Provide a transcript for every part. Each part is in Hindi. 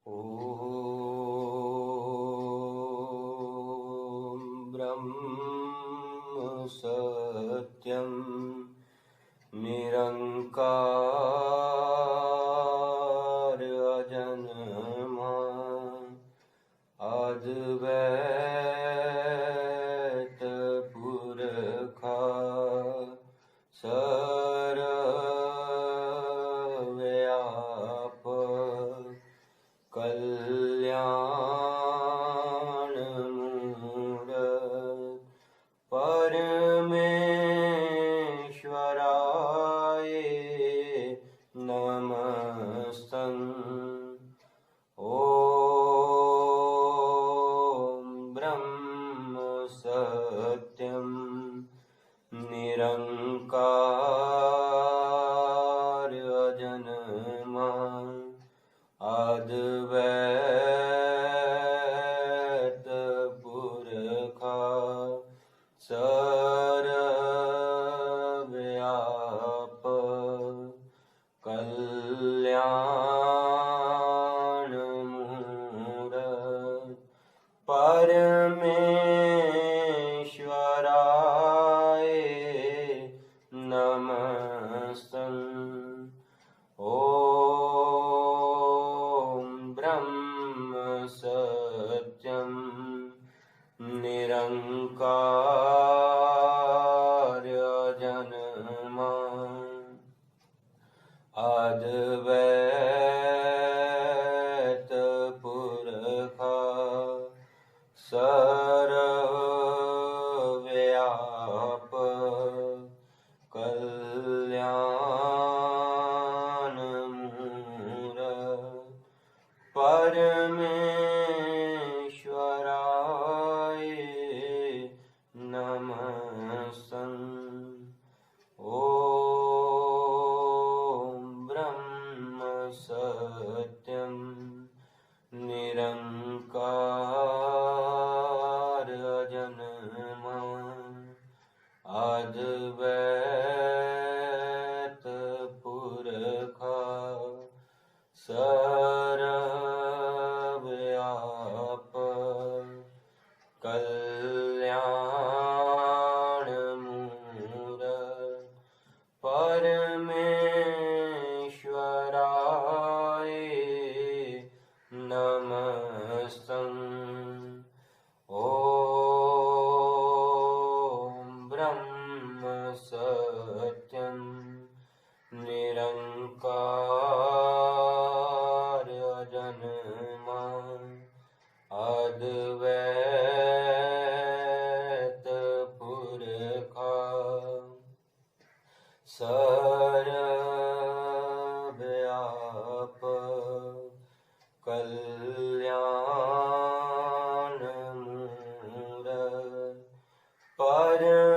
ॐ ब्रह्म सत्यं निरंकार अजन्मा अद्वैत पुरखा सर्वव्यापक कल्याण मूढ़ परमेश्वराय नमस्तं। ॐ ब्रह्म सत्यं निरंकार अजन्मा अद्वैत पुरखा सर्वव्यापक कल्याण मूढ़ परमेश्वराय नमस्तं। ॐ ब्रह्म सत्यं निरंकार अजन्मा अद्वैत पुरखा सर्वव्यापक कल्याण मूढ़ परमेश्वराय नमस्तं। ॐ ब्रह्म सत्यं निरंकार अजन्मा अद्वैत पुरखा सर्वव्यापक कल्याण मूढ़ परमेश्वराय नमस्तं। ॐ ब्रह्म सत्यं निरंकार अजन्मा अद्वैत पुरखा सर्वव्यापक कल्याण मूढ़ परमेश्वराय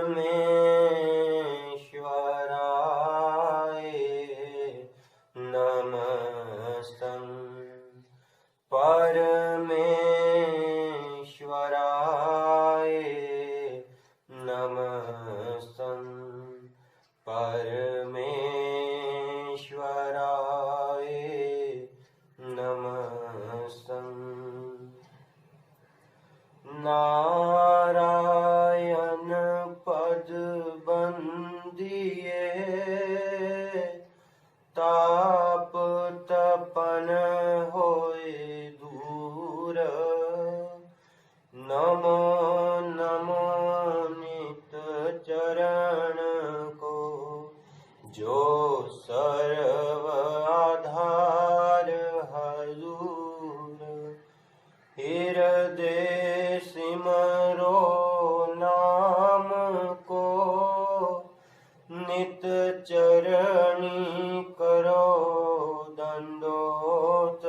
नमस्तं। परमेश्वराय नमस्तं। परमेश्वराय नमस्तं। नारायण पद बंदिए ताप तपन होए दूर। नमो नमो नित चरण को जो सर्व आधार हजूर। हृदय सिमरो नाम को नित चरणी करो दंडोत।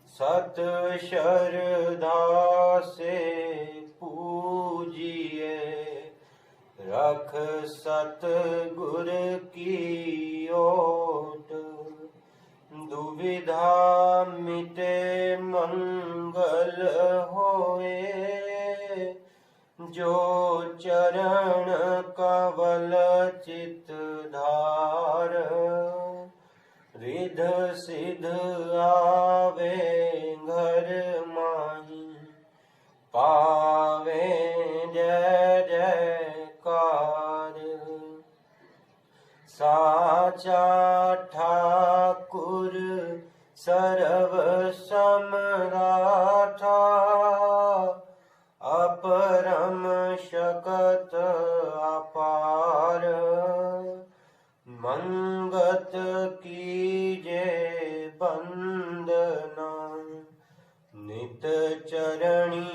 सत श्रद्धा से पूजिए रख सतगुर की ओट। दुविधा मिटे मंगल होए जो चरण कवल चित धार। रिध सिध आवे घर माही, पावे जय जयकार। साचा ठाकुर सर्व समराठा, अपरम शकत अपार। मंगत कीजे बंदना, नित चरणी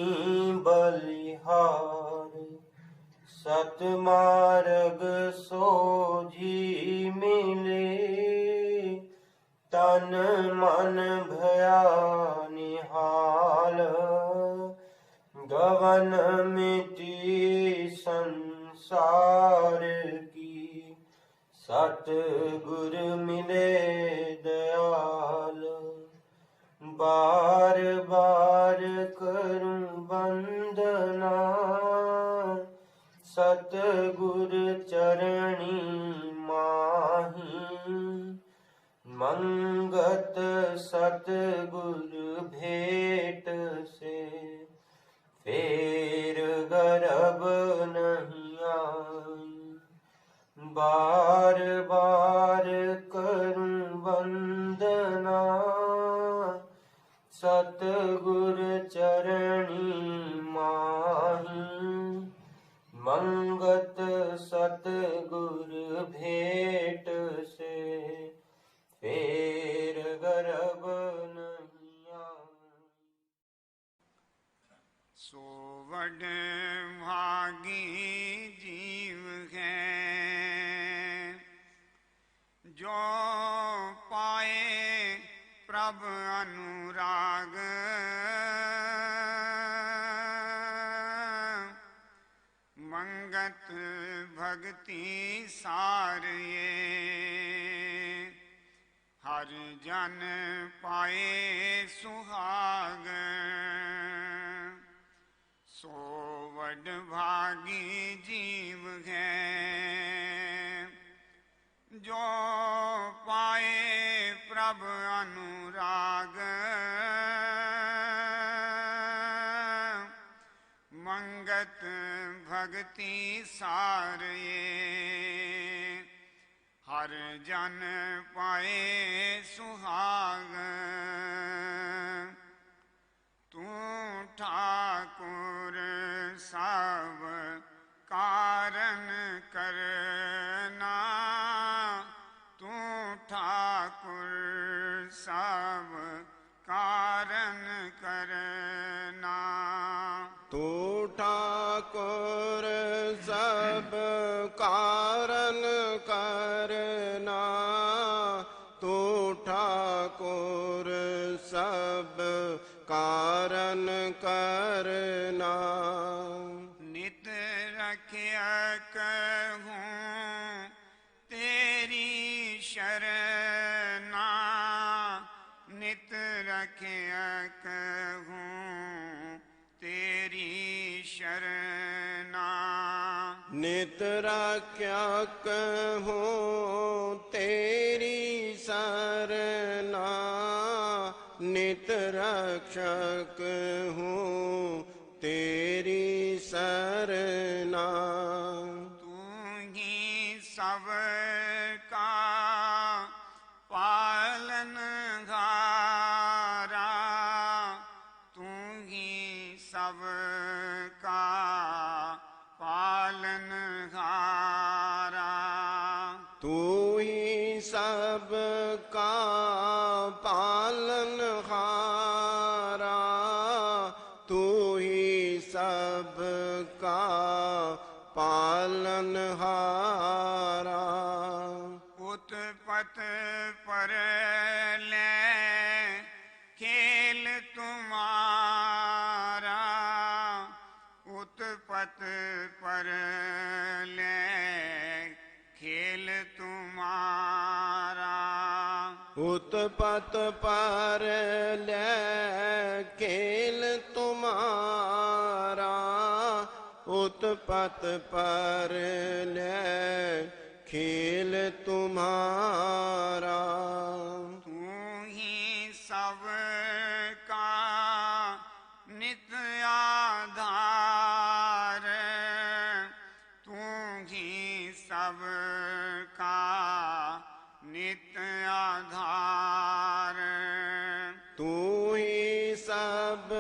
बलिहार। सतमार्ग सोझी मिले, तन मन भया निहाल। गवन मिटी संसार की, सतगुर मिले दयाल। बार बार करूं वंदना, सतगुर चरणी माही। मंगत सतगुर भेंट से, फेर गर्भ नहीं आई। बार बार करूं वंदना, सतगुर चरणी माही। मंगत सतगुर भेंट से, फेर गर्भ नहीं आई। सो वड भागी जीव है, जो पाए प्रभ अनुराग। मंगत भक्ति सार ये, हर जन पाए सुहाग। सो वड भागी जीव है, जो पाए प्रभ अनुराग। मंगत भक्ति सार ये, हर जन पाए सुहाग। तू ठाकुर सब कारण करना, तू ठाकुर सब कारण करना। तू ठाकुर सब कारण करना, तू ठाकुर सब कारण करना। नित रखिया कहूँ तेरी शरणा, नित रखिया कहूँ तेरी शरणा। नित रख्या कहूँ तेरी शरणा, नित रक्षक हूँ तेरी शरणा। तू ही सब का पालनहारा, तू ही सब का पालनहारा। तू ही सब का पालनहारा, तू ही सब का पालनहारा। उत्पत पर ले खेल तुम्हारा, उत्पत पर ले खेल तुम्हारा। उत्पत पर ले खेल तुम्हारा, उत्पत पर ले खेल तुम्हारा। तू सब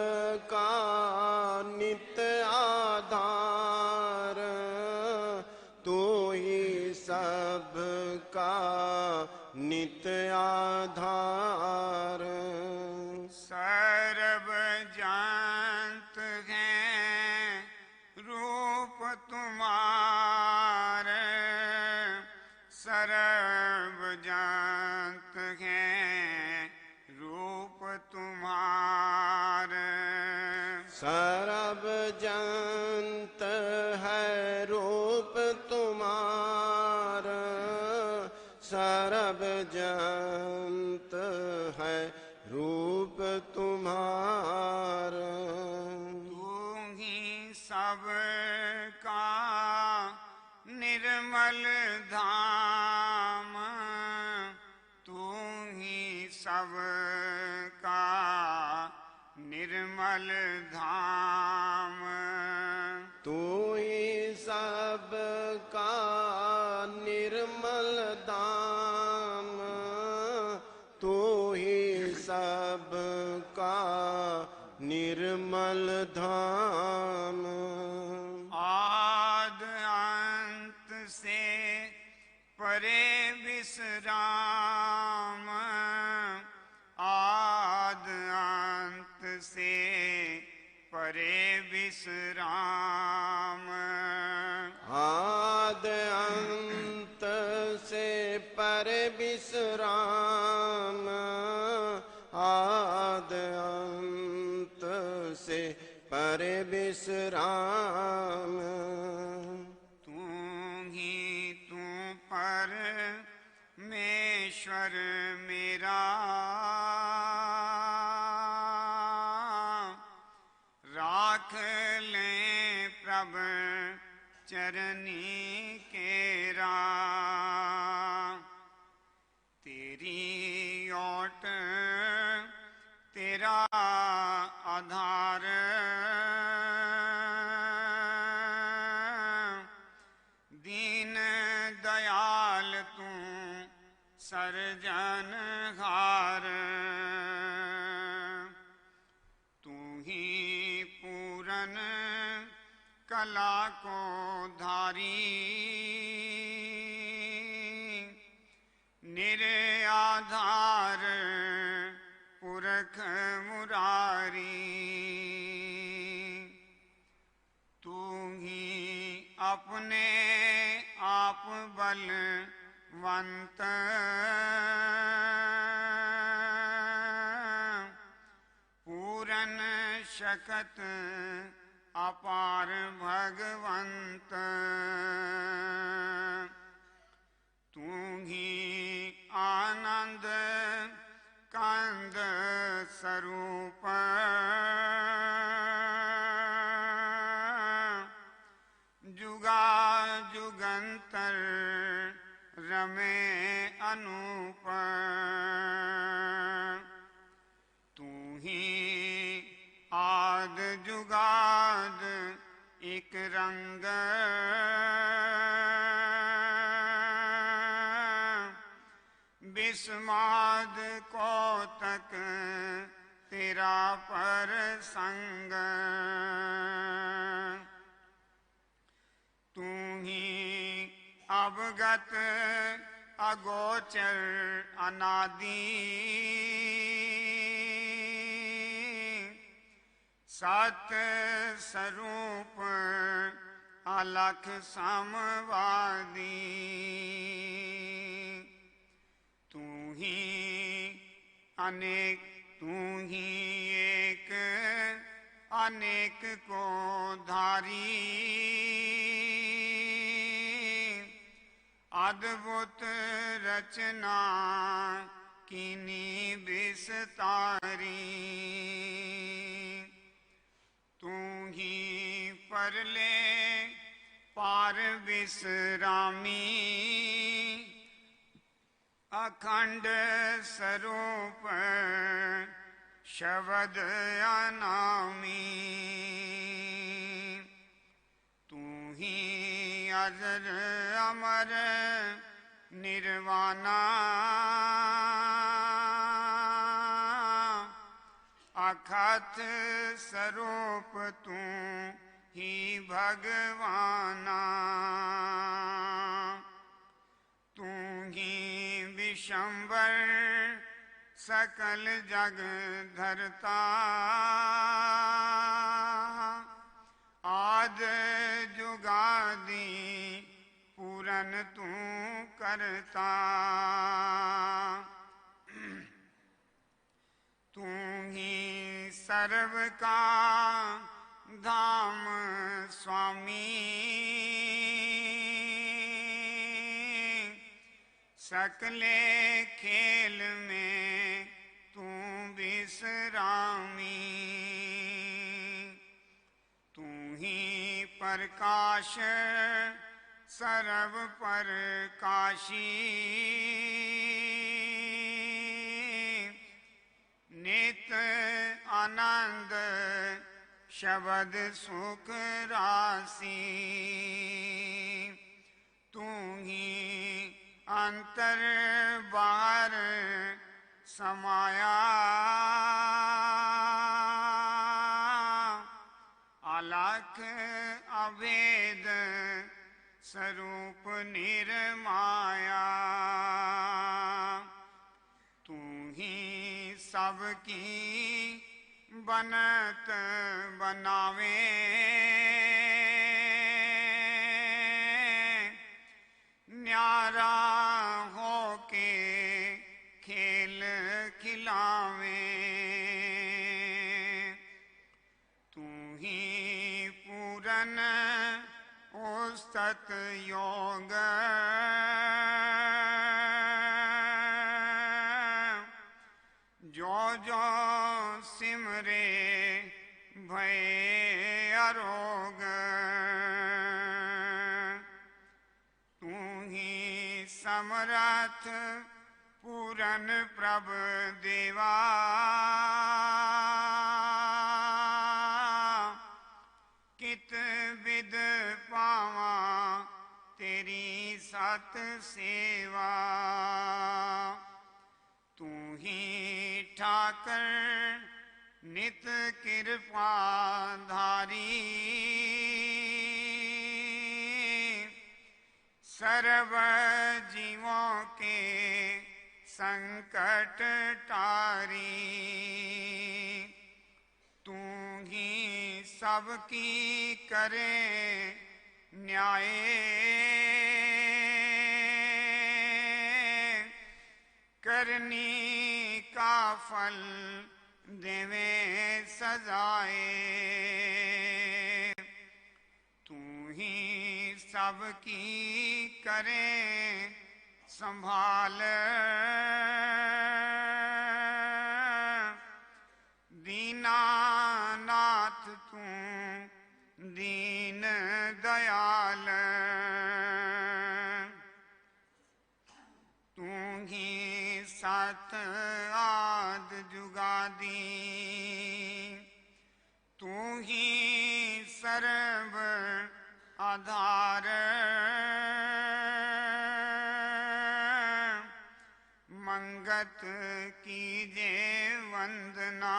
का नित्य आधार, तू ही सब का नित्य आधार। सर्व जानत है रूप तुम्हारे, सर्व जानत है रूप तुम्हारे। सर्व जानत है रूप तुम्हारा, सर्व जानत है रूप तुम्हारा। तू ही सबका निर्मल धाम, तू ही सबका निर्मल धाम। तू ही सबका निर्मल धाम, तू ही सबका निर्मल धाम। आद अंत से परे विश्राम, आद अंत से परे विश्राम। आद अंत से परे विश्राम, आद अंत से परे विश्राम। तू ही तू परमेश्वर मेरा, राख ले प्रभ चरनी केरा। तेरी ओट तेरा आधार, दीन दयाल तू सर्जनहार। तू ही पूरन कला को धारी, निराधार पुरख मुरारी। तू ही अपने आप बलवंत, पूरन शकत अपार भगवंत। तू ही आनंद कंद स्वरूप, जुगा जुगंतर रमे अनूप। तू ही आद जुगाद एक रंग, बिस्माद कौतक तेरा पर संग। तू ही अवगत अगोचर अनादि, सत स्वरूप अलख समवादी। तू ही अनेक, तू ही एक अनेक को धारी, अद्भुत रचना कीनी विस्तारी। तू ही परले पार विश्रामी, अखंड स्वरूप शब्द अनामी। तू ही अजर अमर निर्वाणा, अखर समरथ स्वरूप तू ही भगवाना, तू ही विशंबर सकल जग धरता, आद जुगादि पूरन तू करता, तू ही सर्व का धाम स्वामी, सकले खेल में तू विश्रामी, तू ही प्रकाश सर्व प्रकाशी, नित आनंद शब्द सुख राशि, तू ही अंतर बाहर समाया, अलख अभेद स्वरूप निर्माया, तू ही सबकी बनत बनावे, न्यारा होके खेल खिलावे, तू ही पूरन उस्तत योग, जो जो सिमरे भय अरोग, तू ही समरथ पूरन प्रभ देवा, कित विद पावा तेरी सत सेवा, तू ही ठाकर नित कृपा धारी, सर्व जीवों के संकट टारी, तू ही सबकी करे न्याय, करनी का फल देवे सजाए, तू ही सबकी करे संभाल, दीनानाथ तू दीन दयाल, तू ही सत आद जुगादी, तू ही सर्व आधार, मंगत कीजे वंदना,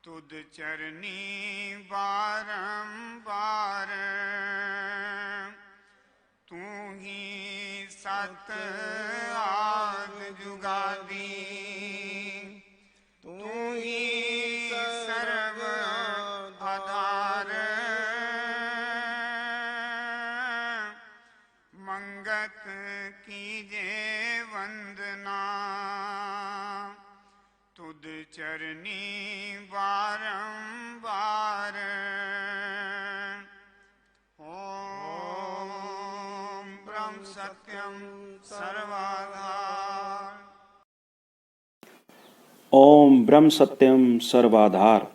तुद चरनी बारंबार, तू ही सत आद जुगादी, तू ही सर्व आधार, मंगत कीजे वंदना, तुद चरनी बारंबार, ओम ब्रह्म सत्यम सर्वाधार। ओम ब्रह्म सत्यम सर्वाधार।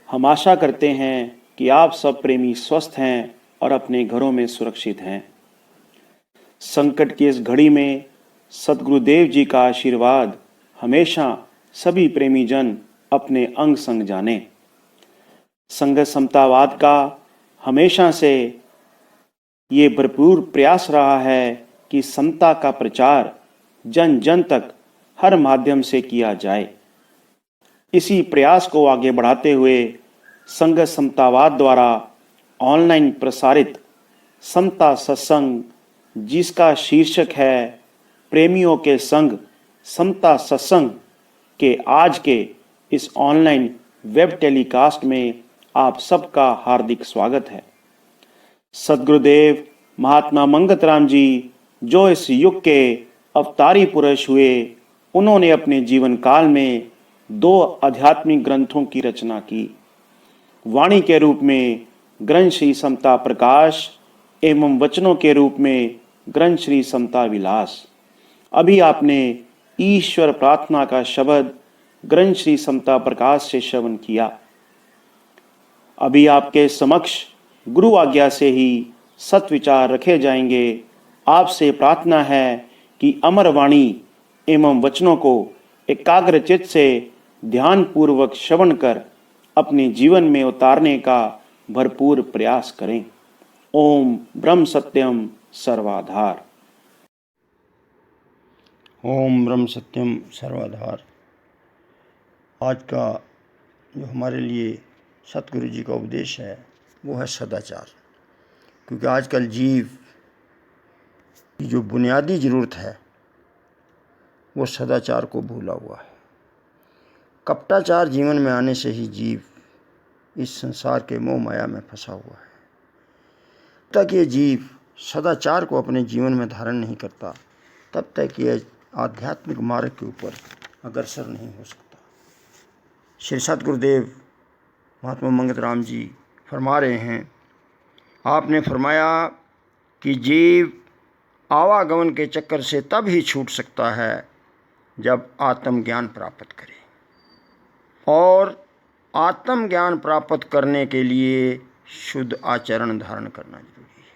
हम आशा करते हैं कि आप सब प्रेमी स्वस्थ हैं और अपने घरों में सुरक्षित हैं। संकट की इस घड़ी में सद्गुरुदेव जी का आशीर्वाद हमेशा सभी प्रेमी जन अपने अंग संग जाने। संघ समतावाद का हमेशा से ये भरपूर प्रयास रहा है कि समता का प्रचार जन जन तक हर माध्यम से किया जाए। इसी प्रयास को आगे बढ़ाते हुए संघ समतावाद द्वारा ऑनलाइन प्रसारित समता सत्संग, जिसका शीर्षक है प्रेमियों के संग समता सत्संग, के आज के इस ऑनलाइन वेब टेलीकास्ट में आप सबका हार्दिक स्वागत है। सद्गुरुदेव महात्मा मंगत राम जी जो इस युग के अवतारी पुरुष हुए, उन्होंने अपने जीवन काल में 2 आध्यात्मिक ग्रंथों की रचना की। वाणी के रूप में ग्रंथ श्री समता प्रकाश एवं वचनों के रूप में ग्रंथ श्री समता विलास। अभी आपने ईश्वर प्रार्थना का शब्द ग्रंथ श्री समता प्रकाश से श्रवण किया। अभी आपके समक्ष गुरु आज्ञा से ही सत्विचार रखे जाएंगे। आपसे प्रार्थना है कि अमर वाणी एवं वचनों को एकाग्रचित्त से ध्यान पूर्वक श्रवण कर अपने जीवन में उतारने का भरपूर प्रयास करें। ओम ब्रह्म सत्यम सर्वाधार। ओम ब्रह्म सत्यम सर्वाधार। आज का जो हमारे लिए सतगुरु जी का उपदेश है वो है सदाचार। क्योंकि आजकल जीव की जो बुनियादी ज़रूरत है वो सदाचार को भूला हुआ है। कपटाचार जीवन में आने से ही जीव इस संसार के मोह माया में फंसा हुआ है। तब तक ये जीव सदाचार को अपने जीवन में धारण नहीं करता, तब तक ये आध्यात्मिक मार्ग के ऊपर अग्रसर नहीं हो सकता। श्री सतगुरुदेव महात्मा मंगत राम जी फरमा रहे हैं, आपने फरमाया कि जीव आवागमन के चक्कर से तब ही छूट सकता है जब आत्मज्ञान प्राप्त करे, और आत्मज्ञान प्राप्त करने के लिए शुद्ध आचरण धारण करना जरूरी है।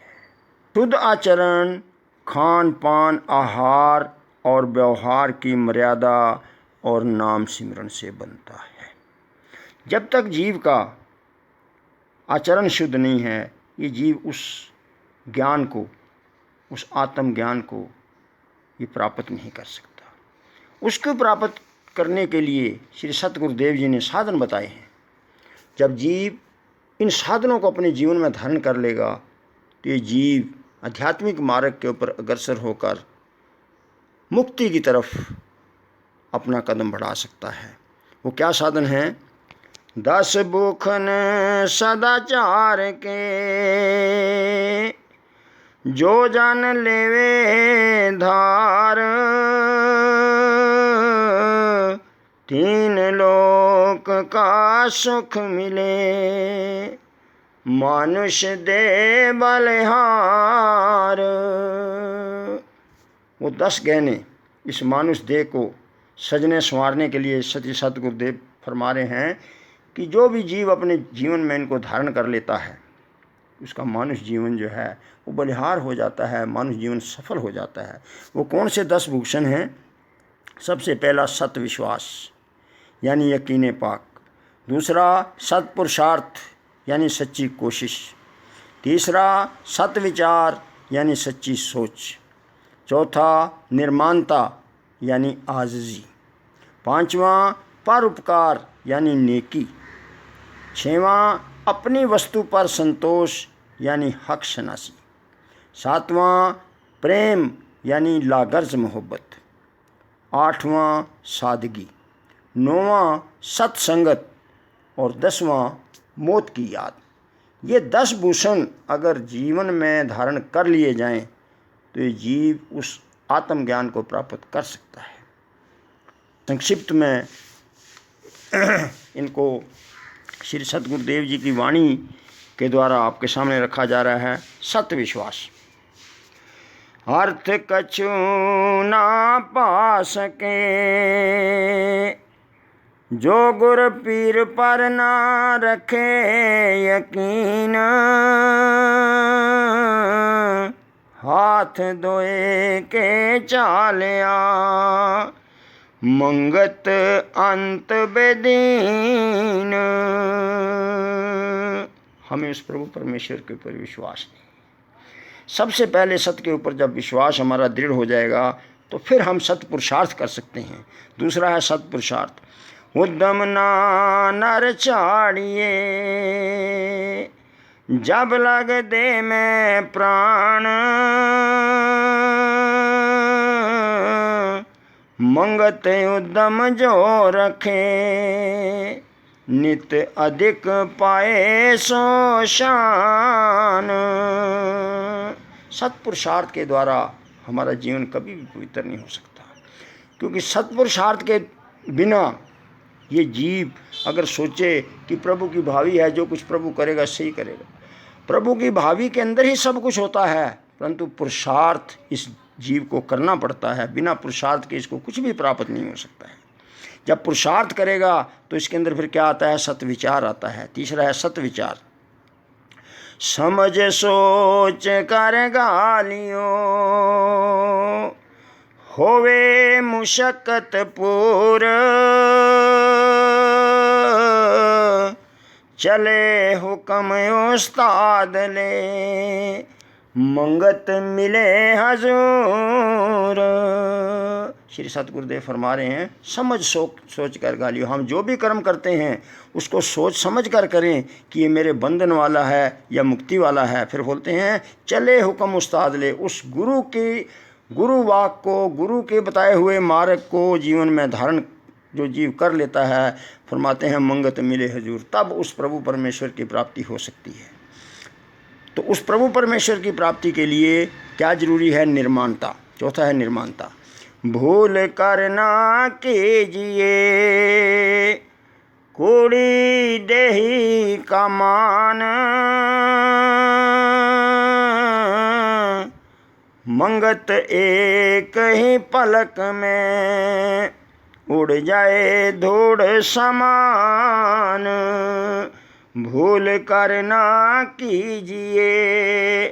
शुद्ध आचरण खान पान, आहार और व्यवहार की मर्यादा और नाम सिमरन से बनता है। जब तक जीव का आचरण शुद्ध नहीं है, ये जीव उस ज्ञान को, उस आत्मज्ञान को ये प्राप्त नहीं कर सकता। उसको प्राप्त करने के लिए श्री सतगुरुदेव जी ने साधन बताए हैं। जब जीव इन साधनों को अपने जीवन में धारण कर लेगा तो ये जीव आध्यात्मिक मार्ग के ऊपर अग्रसर होकर मुक्ति की तरफ अपना कदम बढ़ा सकता है। वो क्या साधन है? 10 भूखन सदाचार के, जो जान लेवे धार, 3 लोक का सुख मिले, मानुष दे बलिहार। वो 10 गहने इस मानुष देह को सजने संवारने के लिए सती सतगुरुदेव फरमा रहे हैं कि जो भी जीव अपने जीवन में इनको धारण कर लेता है, उसका मानुष जीवन जो है वो बलिहार हो जाता है, मानुष जीवन सफल हो जाता है। वो कौन से 10 भूषण हैं? सबसे पहला सत विश्वास यानी यकीन पाक, दूसरा सत पुरुषार्थ यानी सच्ची कोशिश, तीसरा सत विचार यानी सच्ची सोच, चौथा निर्माणता यानी आजिज़ी, 5वां परोपकार यानी नेकी, 6वां अपनी वस्तु पर संतोष यानी हक शनासी, 7वां प्रेम यानी लागर्ज मोहब्बत, 8वां सादगी, 9वां सत्संगत और 10वां मौत की याद। ये 10 भूषण अगर जीवन में धारण कर लिए जाएं तो ये जीव उस आत्मज्ञान को प्राप्त कर सकता है। संक्षिप्त में इनको श्री सतगुरुदेव जी की वाणी के द्वारा आपके सामने रखा जा रहा है। सत्य विश्वास। अर्थ कछु ना पा सके, जो गुर पीर पर ना रखे यकीन, हाथ धोए के चालिया, मंगत अंत बेदीन। हमें उस प्रभु परमेश्वर के ऊपर विश्वास नहीं। सबसे पहले सत्य के ऊपर जब विश्वास हमारा दृढ़ हो जाएगा तो फिर हम सत्य पुरुषार्थ कर सकते हैं। दूसरा है सत्य पुरुषार्थ। उद्यम ना नर छाड़िए, जब लग दे में प्राण, मंगत उद्यम जो रखे, नित अधिक पाए सो शान। सत्पुरुषार्थ के द्वारा हमारा जीवन कभी भी पवित्र नहीं हो सकता, क्योंकि सत्पुरुषार्थ के बिना ये जीव अगर सोचे कि प्रभु की भावी है, जो कुछ प्रभु करेगा सही करेगा, प्रभु की भावी के अंदर ही सब कुछ होता है, परंतु पुरुषार्थ इस जीव को करना पड़ता है। बिना पुरुषार्थ के इसको कुछ भी प्राप्त नहीं हो सकता है। जब पुरुषार्थ करेगा तो इसके अंदर फिर क्या आता है? सत्विचार आता है। तीसरा है सत्विचार। समझ सोच कर गालियो, होवे मुशक्कत पूर, चले हुक्म उस्ताद ले, मंगत मिले हजूर। श्री सतगुरुदेव फरमा रहे हैं, समझ सोच कर गालियो, हम जो भी कर्म करते हैं उसको सोच समझ कर करें कि ये मेरे बंधन वाला है या मुक्ति वाला है। फिर बोलते हैं चले हुक्म उस्ताद ले, उस गुरु वाक को, गुरु के बताए हुए मार्ग को जीवन में धारण जो जीव कर लेता है, फरमाते हैं मंगत मिले हजूर, तब उस प्रभु परमेश्वर की प्राप्ति हो सकती है। तो उस प्रभु परमेश्वर की प्राप्ति के लिए क्या जरूरी है? निर्माणता। चौथा है निर्माणता। भूल करना कीजिए, कूड़ी देही का मान, मंगत एक ही पलक में, उड़ जाए धूड़ समान। भूल करना कीजिए,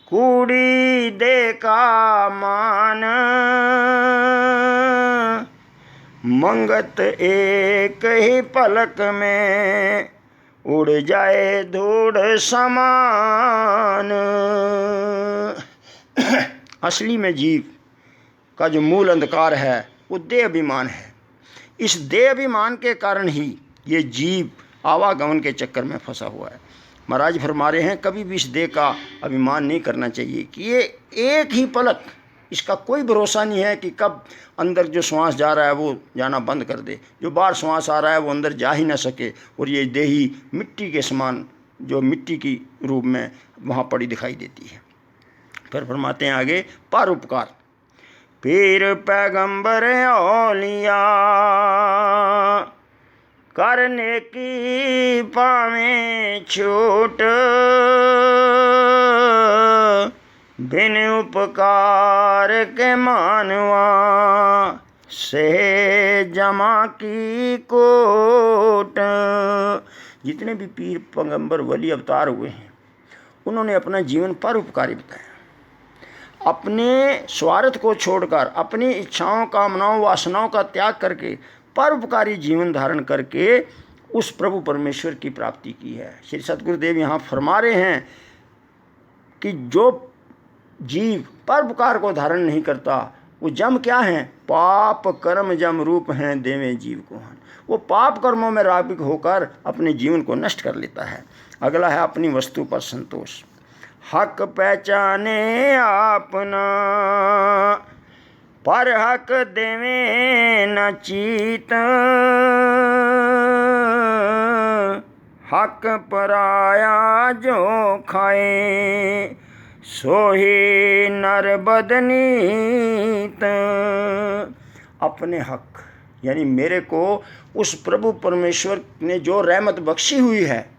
कूड़ी दे का मान, मंगत एक ही पलक में, उड़ जाए धूड़ समान। असली में जीव का जो मूल अंधकार है वो देह अभिमान है। इस देह अभिमान के कारण ही ये जीव आवागमन के चक्कर में फंसा हुआ है। महाराज फरमा रहे हैं कभी भी इस देह का अभिमान नहीं करना चाहिए कि ये एक ही पलक, इसका कोई भरोसा नहीं है कि कब अंदर जो श्वास जा रहा है वो जाना बंद कर दे, जो बाहर श्वास आ रहा है वो अंदर जा ही ना सके, और ये देही मिट्टी के समान जो मिट्टी की रूप में वहाँ पड़ी दिखाई देती है। फिर फरमाते हैं आगे परोपकार। पीर पैगंबर औलिया, करने की पावे छूट, बिन उपकार के मानवा, से जमा की कोट। जितने भी पीर पैगंबर वली अवतार हुए हैं उन्होंने अपना जीवन परोपकारी बताया। अपने स्वार्थ को छोड़कर, अपनी इच्छाओं, कामनाओं, वासनाओं का त्याग करके परोपकारी जीवन धारण करके उस प्रभु परमेश्वर की प्राप्ति की है। श्री सतगुरुदेव यहाँ फरमा रहे हैं कि जो जीव परोपकार को धारण नहीं करता वो जम क्या है? पाप कर्म जम रूप हैं देवे जीव को हन। वो पाप कर्मों में राबिक होकर अपने जीवन को नष्ट कर लेता है। अगला है अपनी वस्तु पर संतोष। हक पहचाने आपना, पर हक देवे न चीत, हक पराया जो खाए, सोही नर बदनीत। अपने हक यानी मेरे को उस प्रभु परमेश्वर ने जो रहमत बख्शी हुई है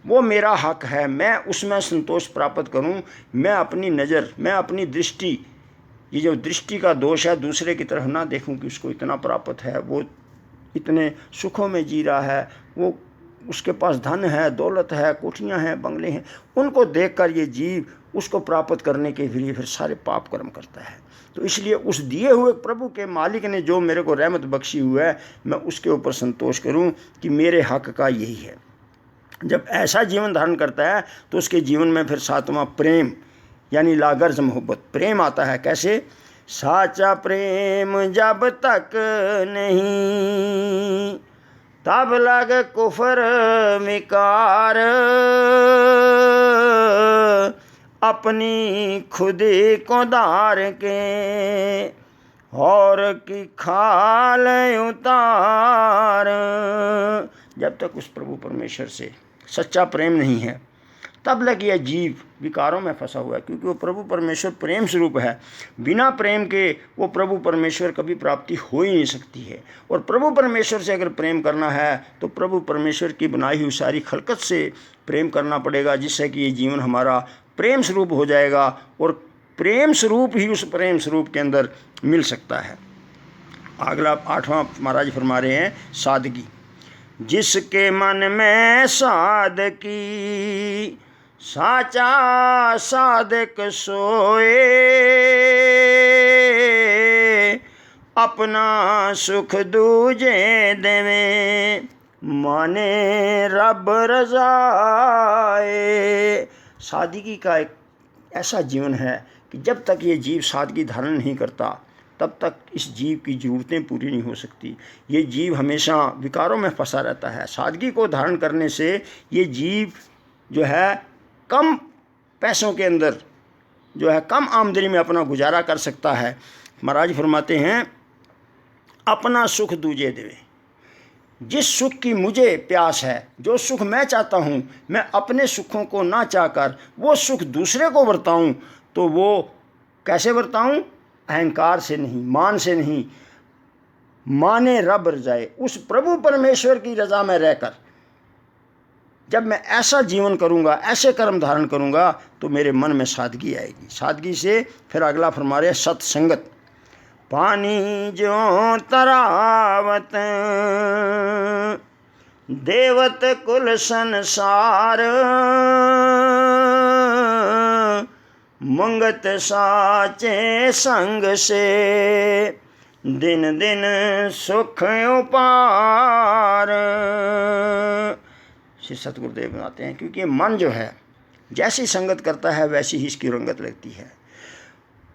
वो मेरा हक है, मैं उसमें संतोष प्राप्त करूं। मैं अपनी नज़र, मैं अपनी दृष्टि, ये जो दृष्टि का दोष है, दूसरे की तरफ ना देखूं कि उसको इतना प्राप्त है, वो इतने सुखों में जी रहा है, वो उसके पास धन है, दौलत है, कोठियां हैं, बंगले हैं, उनको देखकर ये जीव उसको प्राप्त करने के लिए फिर सारे पाप कर्म करता है। तो इसलिए उस दिए हुए प्रभु के मालिक ने जो मेरे को रहमत बख्शी हुआ है, मैं उसके ऊपर संतोष करूं कि मेरे हक का यही है। जब ऐसा जीवन धारण करता है तो उसके जीवन में फिर सातवां प्रेम यानी लागर्ज मोहब्बत, प्रेम आता है। कैसे? साचा प्रेम जब तक नहीं तब लग कुफर विकार, अपनी खुदी को धार के, और की खाल उतार। जब तक उस प्रभु परमेश्वर से सच्चा प्रेम नहीं है, तब लग यह जीव विकारों में फंसा हुआ है, क्योंकि वो प्रभु परमेश्वर प्रेम स्वरूप है। बिना प्रेम के वो प्रभु परमेश्वर कभी प्राप्ति हो ही नहीं सकती है। और प्रभु परमेश्वर से अगर प्रेम करना है तो प्रभु परमेश्वर की बनाई हुई सारी खलकत से प्रेम करना पड़ेगा, जिससे कि ये जीवन हमारा प्रेम स्वरूप हो जाएगा, और प्रेम स्वरूप ही उस प्रेम स्वरूप के अंदर मिल सकता है। अगला 8वां महाराज फरमा रहे हैं सादगी। जिसके मन में सादगी, साचा साधक सोए, अपना सुख दूजे देवे, माने रब रजाए। सादगी का एक ऐसा जीवन है कि जब तक ये जीव सादगी धारण नहीं करता, तब तक इस जीव की ज़रूरतें पूरी नहीं हो सकती। ये जीव हमेशा विकारों में फंसा रहता है। सादगी को धारण करने से ये जीव जो है कम पैसों के अंदर जो है कम आमदनी में अपना गुजारा कर सकता है। महाराज फरमाते हैं अपना सुख दूजे देवे। जिस सुख की मुझे प्यास है, जो सुख मैं चाहता हूँ, मैं अपने सुखों को ना चाहकर वो सुख दूसरे को बरताऊँ, तो वो कैसे बरताऊँ? अहंकार से नहीं, मान से नहीं, माने रब रजाए, उस प्रभु परमेश्वर की रजा में रहकर जब मैं ऐसा जीवन करूँगा, ऐसे कर्म धारण करूँगा, तो मेरे मन में सादगी आएगी। सादगी से फिर अगला फरमा रहे सत्संगत। पानी जो तरावत, देवत कुल संसार, मंगत साचे संग से, दिन दिन सुख उपार। श्री सतगुरुदेव बताते हैं, क्योंकि मन जो है जैसी संगत करता है वैसी ही इसकी रंगत लगती है।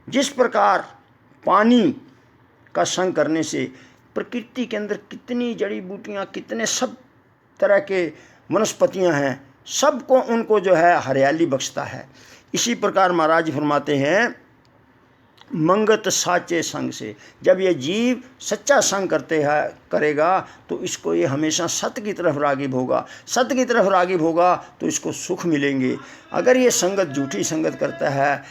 जिस प्रकार पानी का संग करने से प्रकृति के अंदर कितनी जड़ी बूटियाँ, कितने सब तरह के वनस्पतियाँ हैं, सबको उनको जो है हरियाली बख्शता है। इसी प्रकार महाराज फरमाते हैं मंगत साचे संग से, जब ये जीव सच्चा संग करेगा तो इसको ये हमेशा सत्य की तरफ रागिब होगा। सत्य की तरफ रागिब होगा तो इसको सुख मिलेंगे। अगर ये संगत झूठी संगत करता है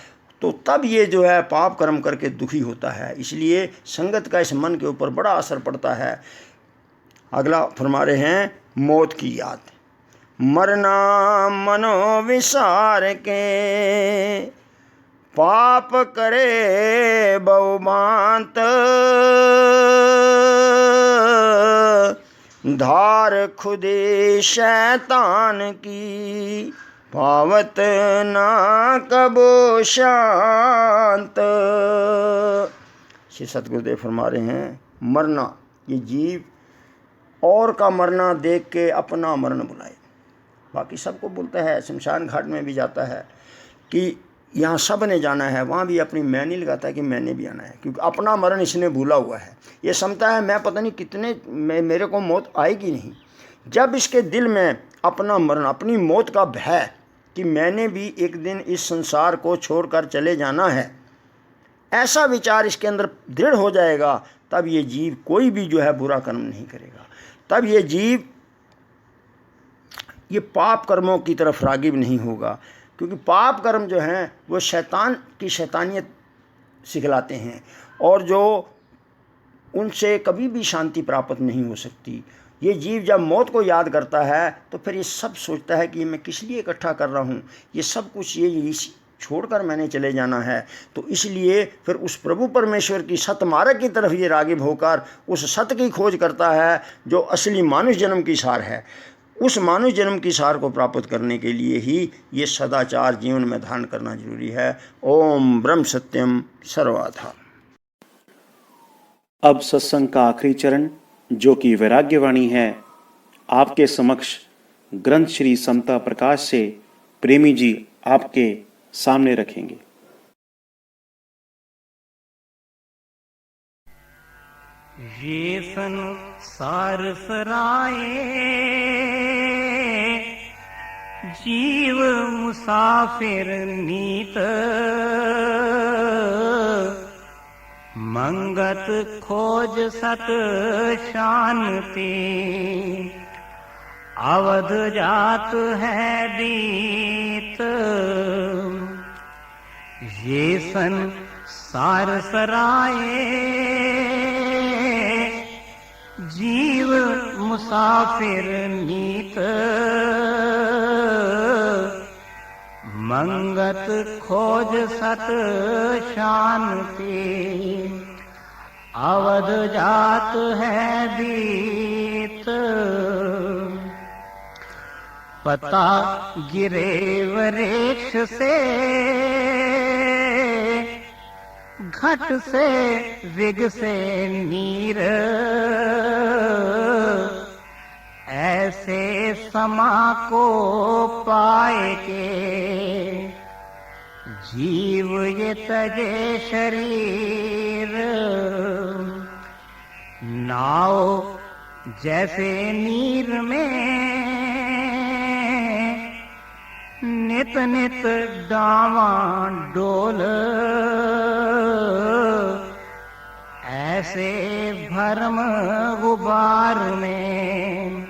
तो तब ये जो है पाप कर्म करके दुखी होता है। इसलिए संगत का इस मन के ऊपर बड़ा असर पड़ता है। अगला फरमा रहे हैं मौत की याद। मरना मनो विसार के, पाप करे बहुमांत, धार खुदे शैतान की, पावत ना कबो शांत। श्री सतगुरुदेव फरमा रहे हैं मरना, ये जीव और का मरना देख के अपना मरण बुलाए। बाकी सबको बोलता है, शमशान घाट में भी जाता है कि यहाँ सब ने जाना है, वहाँ भी अपनी मैं नहीं लगाता है कि मैंने भी आना है, क्योंकि अपना मरण इसने भूला हुआ है। ये समझता है मैं पता नहीं कितने मेरे को मौत आएगी नहीं। जब इसके दिल में अपना मरण, अपनी मौत का भय कि मैंने भी एक दिन इस संसार को छोड़कर चले जाना है, ऐसा विचार इसके अंदर दृढ़ हो जाएगा, तब ये जीव कोई भी जो है बुरा कर्म नहीं करेगा। तब ये जीव ये पाप कर्मों की तरफ रागिब नहीं होगा, क्योंकि पाप कर्म जो हैं वो शैतान की शैतानियत सिखलाते हैं, और जो उनसे कभी भी शांति प्राप्त नहीं हो सकती। ये जीव जब मौत को याद करता है तो फिर ये सब सोचता है कि मैं किस लिए इकट्ठा कर रहा हूँ, ये सब कुछ ये छोड़कर मैंने चले जाना है। तो इसलिए फिर उस प्रभु परमेश्वर की सत मार्ग की तरफ ये रागिब होकर उस सत्य की खोज करता है जो असली मानुष जन्म की सार है। उस मानुष जन्म की सार को प्राप्त करने के लिए ही ये सदाचार जीवन में धारण करना जरूरी है। ओम ब्रह्म सत्यम सर्वधा। अब सत्संग का आखिरी चरण जो कि वैराग्यवाणी है, आपके समक्ष ग्रंथ श्री समता प्रकाश से प्रेमी जी आपके सामने रखेंगे। ये संसार सराए जीव मुसाफिर नीत, मंगत खोज सत शांति, अवध जात है दीत। ये संसार सराए जीव मुसाफिर नीत, मंगत खोज सत शांति, अवध जात है दीत। पता गिरे वृक्ष से घट से विग से नीर, ऐसे समा को पाए के जीव ये तजे शरीर। नाव जैसे नीर में नित नित डावां डोल, ऐसे भरम गुबार में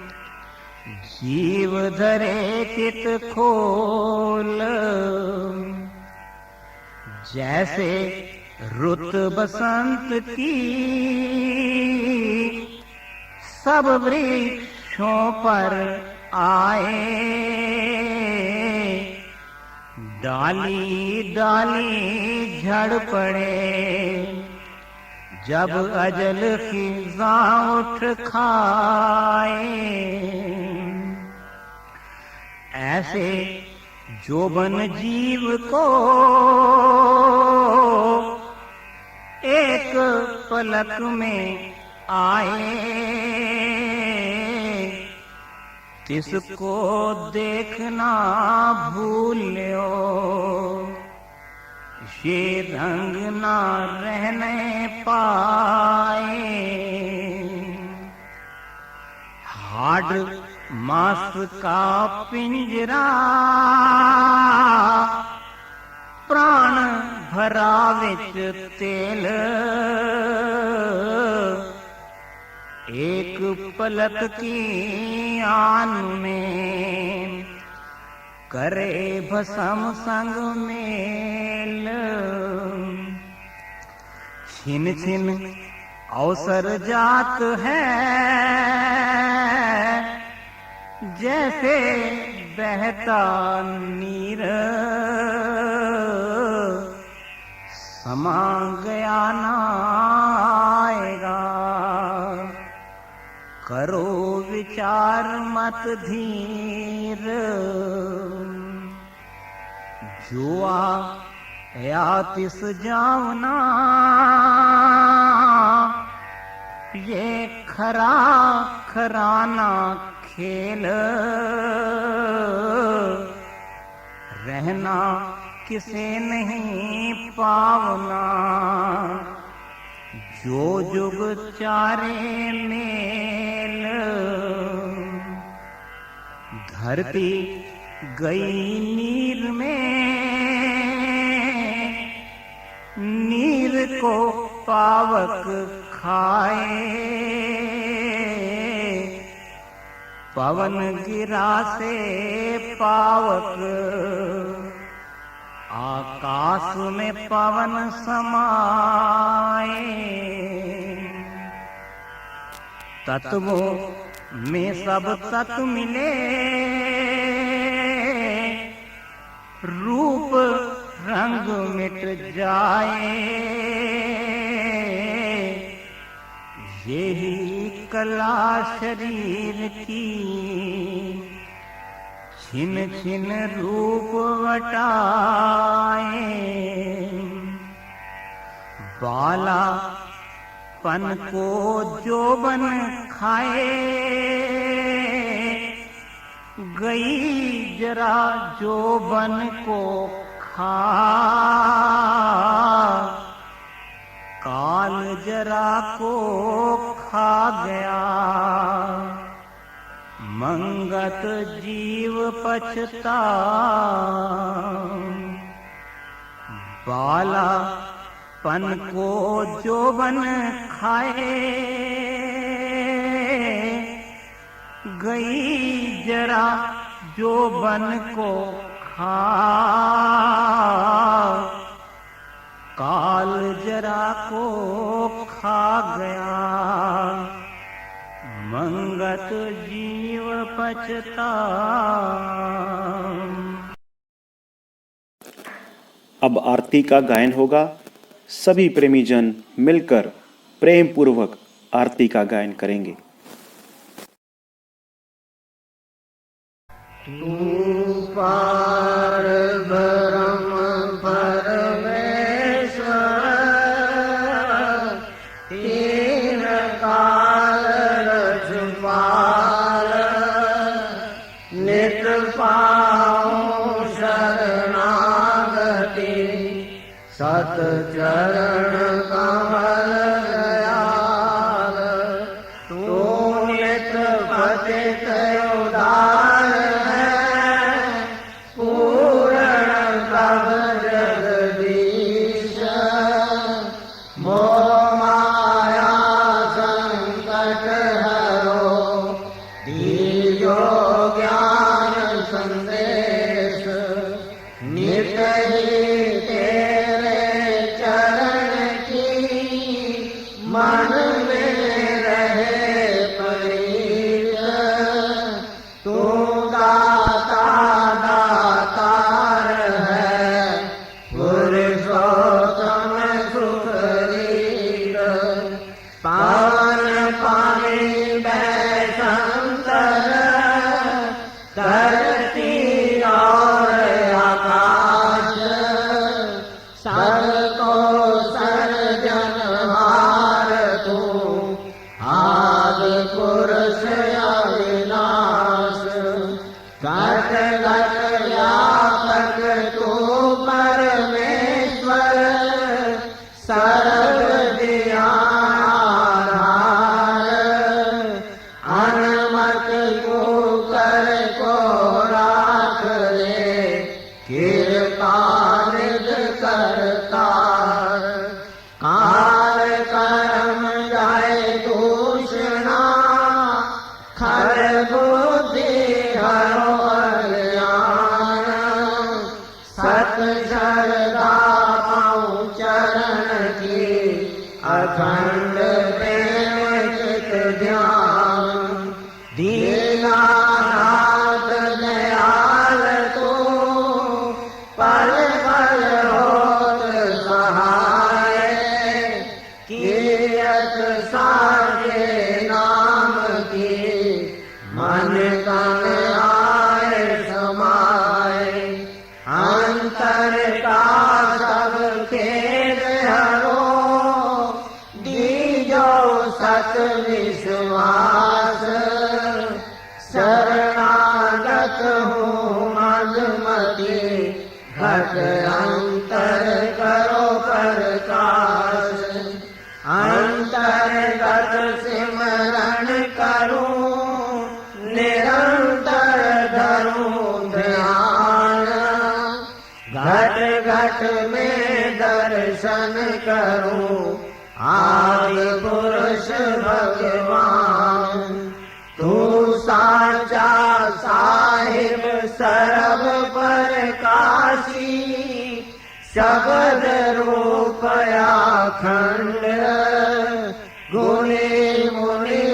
जीव धरे चित खोल। जैसे रुत बसंत की सब वृक्षों पर आए, डाली डाली झड़ पड़े जब अजल खिज़ां उठ खाए। ऐसे जोबन जीव को एक पलक में आए, तिसको देखना भूल्यो ये रंग ना रहने पाए। हाड मांस का पिंजरा प्राण भरा विच तेल, एक पलक की आन में करे भस्म संग मेल। छिन छिन अवसर जात है जैसे बहता नीर, समा गया ना आएगा करो विचार मत धीर। जुआ या तिस जावना ये खरा खराना खेल, रहना किसे नहीं पावना जो जुग चारे मेल। धरती गई नीर में नीर को पावक खाए, पवन गिरा से पावक आकाश में पवन समाए। तत्वों में सब तत्व मिले रूप रंग मिट जाए, यही कला शरीर की छिन छिन रूप वटाए। बाला पन को जोबन खाए गई जरा जोबन को खा, काल जरा को खा गया, मंगत जीव पछता। बाला पन को जोबन खाए, गई जरा जोबन को खा। काल जरा को खा गया, मंगत जीव पछता। अब आरती का गायन होगा। सभी प्रेमी जन मिलकर प्रेम पूर्वक आरती का गायन करेंगे। तू पार ब्रह्म परमेश्वर, तीन काल रछपाल, नित पाऊं शरणागति, सत चरण कमल दयाल। तू नित पतित उदार है, पूर्ण कब जगदीश। मोह माया संकट हरो, दीजो ज्ञान संदेश। नित ही तेरे चरण की मन में रहे प्रीत। तू दाता दातार है, पुरुषोत्तम सुखरीत। पावन पानी बैसंतर, धरती और आकाश। सबको सर्जनहार तू, आदि पुरुष अविनाश। घट घट व्यापक तू परमेश्वर, सर्व दियाधार। अनुमत को कर को राख ले, कृपा निध करतार। काल कर्म जाए दूषणा, खर बुद्धि हरो अज्ञान। सत श्रद्धा पाऊं चरण की, अखंड प्रेम चित ध्यान। दीनानाथ दयाल तू, पल पल होत सहाय। कीरत साके नाम की, मन तन आए समाए। अंतर का सब खेद हरो, दीजो सत विश्वास। शरणागत हूँ मधुमती, घट अंतर करो प्रकाश। अंतर्गत सिमरन करूं, निरंतर धरूं ध्यान। घट घट में दर्शन करूं, आदि पुरुष भगवान। तू साचा साहिब सर्व प्रकाशी, शब्द रूप अखंड। गुणी मुनि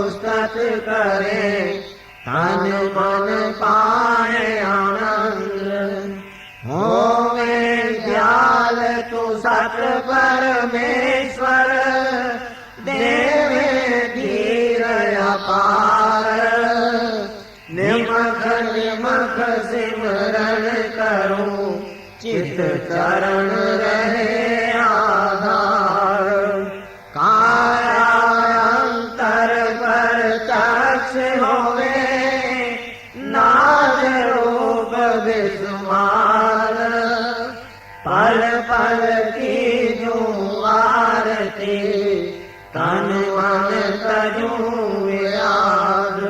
स्तुत करे, तन मन पाए आनंद। होवे दयाल तू सत परमेश्वर, देवे धीर अपार। निमख निमख सिमरन करूं, चित चरण रहे आधार। कायांतर पर चक्ष होवे, नाद रूप विस्मार। पल पल की जुआ तजूं याद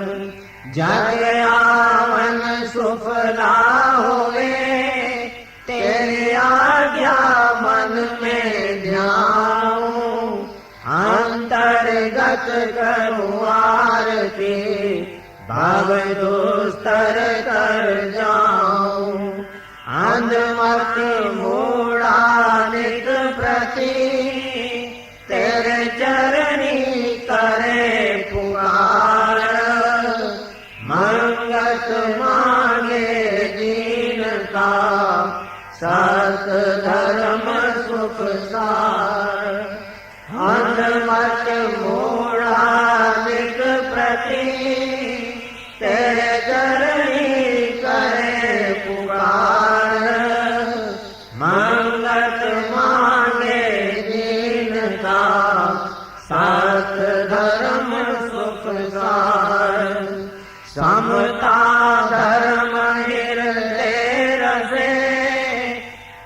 जग आवन सुफला होवे तेरी आज्ञा मन में ध्याऊं अंतर्गत करूं आरती भाव दुस्तर कर जाऊं अंधमत मूढ़ा नित प्रति तेरे चरणी करे पुकार मंगत मांगे दीन का सत धर्म सुख सार अंधमत मूढ़ा नित प्रति तेरे चरणी करे पुकार मंगत मांगे दीन का सत धर्म सुख सार समता धर्म हृदय रसे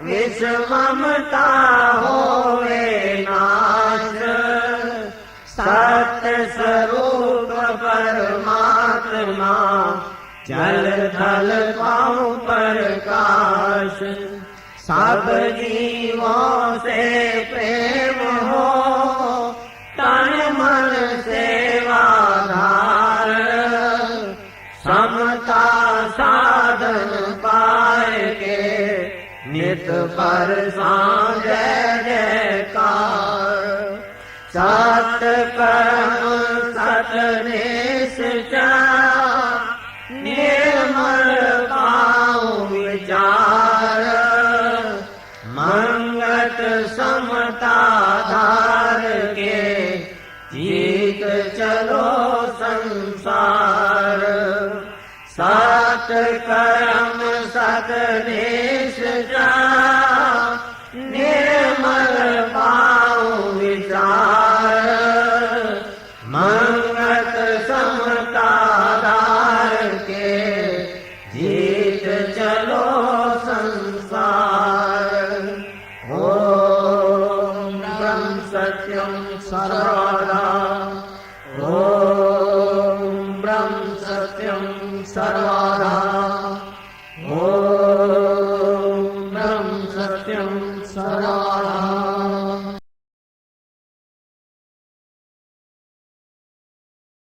विषमता होवे नाश सत्य स्वरूप परमात्मा जल थल पाऊं प्रकाश सब जीवों से प्रेम हो तन मन सेवाधार समता साधन पाए के नित पर जय जयकार सत कर्म सत निष्ठा निर्मल पाऊं विचार मंगत समता धार के जीत चलो संसार सत कर्म सत निष्ठा निर्मल पाऊं विचार मंगत समता धार के जीत चलो संसार ओम ब्रह्म सत्यम सर्वदा ओम